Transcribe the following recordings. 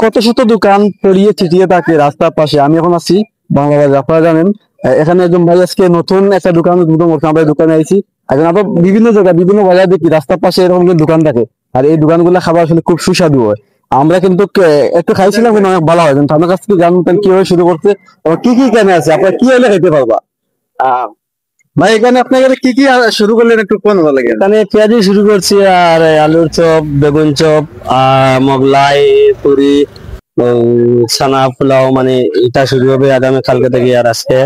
কত শত দোকান ছড়িয়ে ছিটিয়ে থাকে রাস্তার পাশে। আমি এখন আছি বাংলা বাজার, আপনারা জানেন। এখানে একজন ভাই আজকে নতুন একটা দোকান উদ্বোধন করছে, আমরা এই দোকানে আইছি। এখন আমরা বিভিন্ন জায়গায় বিভিন্ন বাজার দেখি রাস্তার পাশে এরকম কিন্তু দোকান থাকে, আর এই দোকানগুলো খাবার আসলে খুব সুস্বাদু হয়। আমরা কিন্তু একটু খাইছিলাম, কিন্তু অনেক ভালো হয়। কিন্তু আমার কাছ থেকে জানতেন কিভাবে শুরু করছে এবং কি কি কেনে আছে, আপনারা কি হলে খেতে পারবা। ভাই এখানে আপনি এখানে কি কি শুরু করলেন একটু কোন ভালো লাগে। এখানে পেঁয়াজি শুরু করছি, আর আলুর চপ, বেগুন চপ, মোগলাই, পুরি, ছানা পোলাও, মানে এটা শুরু হবে আগামী কালকে থেকে। আর আজকে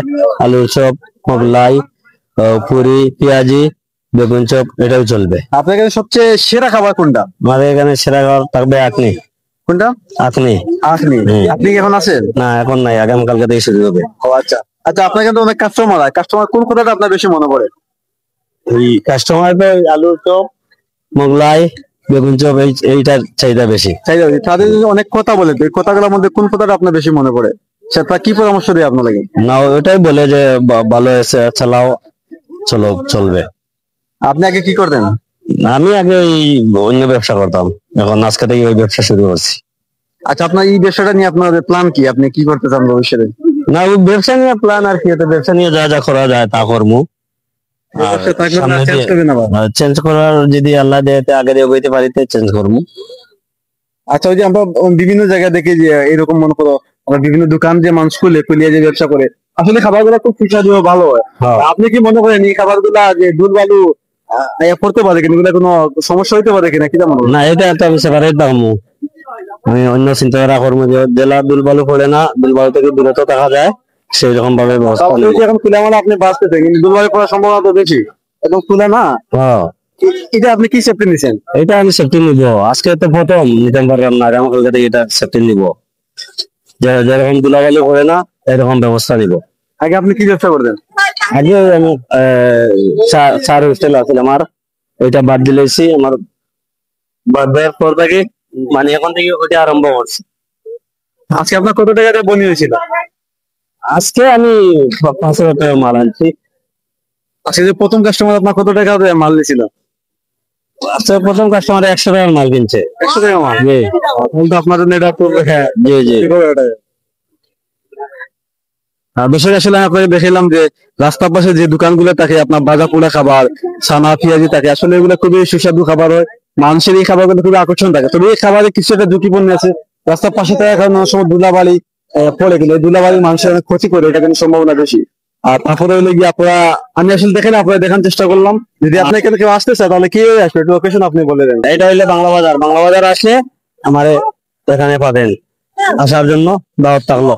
আলুর চপ, মোগলাই, পুরি, পেঁয়াজি, বেগুন চপ এটাও চলবে। আপনার এখানে সবচেয়ে সেরা খাবার কোনটা? আমাদের এখানে সেরা খাবার থাকবে আখনি। কোনটা? আখনি। আপনি আপনি কি এখন আছেন? না, এখন নাই, আগামী কালকে থেকে শুরু হবে। ও আচ্ছা আচ্ছা, আপনার কিন্তু অনেক কাস্টমার হয়, কাস্টমার কোন কথাটা আপনার বেশি মনে পড়ে? এই কাস্টমার আলুর চপ, মোগলাই, বেগুন চপ এইটার চাহিদা বেশি। তাই যাবে তাদের যদি অনেক কথা বলে, তো এই কথাগুলোর মধ্যে কোন কথাটা আপনার বেশি মনে পড়ে, সেটা কি পরামর্শ দেয় আপনার লাগে? না, ওটাই বলে যে ভালো আছে, চালাও, চলো, চলবে। আপনি আগে কি করতেন? আমি আগে ওই অন্য ব্যবসা করতাম, এখন আজকে থেকে ওই ব্যবসা শুরু করছি। আচ্ছা, আপনার এই ব্যবসাটা নিয়ে আপনার প্ল্যান কি, আপনি কি করতে চান ভবিষ্যতে? না, ওই ব্যবসা নিয়ে প্ল্যান আর কি, ব্যবসা নিয়ে যা যা করা যায় তা করবো। ব্যবসা থাকলে না চেঞ্জ করবেন আবার? চেঞ্জ করার যদি আল্লাহ দেয় আগে এগোইতে পারিতে চেঞ্জ করবো। আচ্ছা, ওই যে আমরা বিভিন্ন জায়গায় দেখি যে এরকম মনে করো আমরা বিভিন্ন দোকান যে মানুষ খুলিয়ে যে ব্যবসা করে, আসলে খাবারগুলো খুব সুস্বাদু ও ভালো হয়। হ্যাঁ। আপনি কি মনে করেন এই খাবারগুলা যে দুধ বালু পড়তে পারে কিনা, এগুলা কোনো সমস্যা হইতে পারে কিনা, কি মনে করেন? না, এটা একটা আমি সেপারেট দামু। আমি অন্য চিন্তাধারা করবো যে জেলা দুলবালু পড়ে না, দুলবালু থেকে দূরত্ব থাকা যায় সেই রকম ভাবে ব্যবস্থা তাহলে নেব। ওই যে এখন খুলে মানে আপনি বাঁচতেছেন, কিন্তু দুধ বালু পড়ার সম্ভাবনা তো বেশি, একদম খুলে না। হ্যাঁ, এটা আপনি কি সেফটি নিছেন? এটা আমি সেফটি নিব, আজকে তো প্রথম নিতে পারলাম না, আগামী কালকে থেকে এটা সেফটি নিব। যেরকম দুলাবালু পড়ে না এরকম ব্যবস্থা নিব। আগে আপনি কি ব্যবসা করতেন? আগে আমি চার হোস্টেল আছিল আমার, ওইটা বাদ দিলেছি। আমার বাদ দেওয়ার পর থেকে মানে এখন থেকে ওইটা আরম্ভ করছি। আজকে আপনার কত টাকাতে বনি হয়েছিল? আজকে আমি 5,000 টাকা মাল আনছি। আজকে যে প্রথম কাস্টমার আপনার কত টাকা মাল দিয়েছিল? আজকে প্রথম কাস্টমার 100 টাকার মাল কিনছে। 100 টাকা মাল? জি তাহলে তো আপনার জন্য এটা খুব জি জি। বিষয় আসলে আমি আপনাকে দেখালাম যে রাস্তার পাশে যে দোকানগুলো থাকে, আপনার ভাজা পোড়া খাবার, ছানা পেঁয়াজি থাকে, আসলে এগুলো খুবই সুস্বাদু খাবার হয়। মানুষের এই খাবারগুলো খুবই আকর্ষণ থাকে, তবে এই খাবারে কিছু একটা ঝুঁকিপূর্ণ আছে। রাস্তার পাশে থাকার কারণে অনেক সময় ধুলাবালি পড়ে গেলে ধুলাবালি মানুষের অনেক ক্ষতি করে, এটা কিন্তু সম্ভাবনা বেশি। আর তারপরে হলে গিয়ে আপনারা, আমি আসলে দেখেন আপনারা দেখার চেষ্টা করলাম, যদি আপনি এখানে কেউ আসতে চায় তাহলে কি হয়ে আসবে, একটু লোকেশন আপনি বলে দেন। এটা হইলে বাংলা বাজার, বাংলা বাজার আসলে আমারে এখানে পাবেন, আসার জন্য দাওয়াত থাকলো।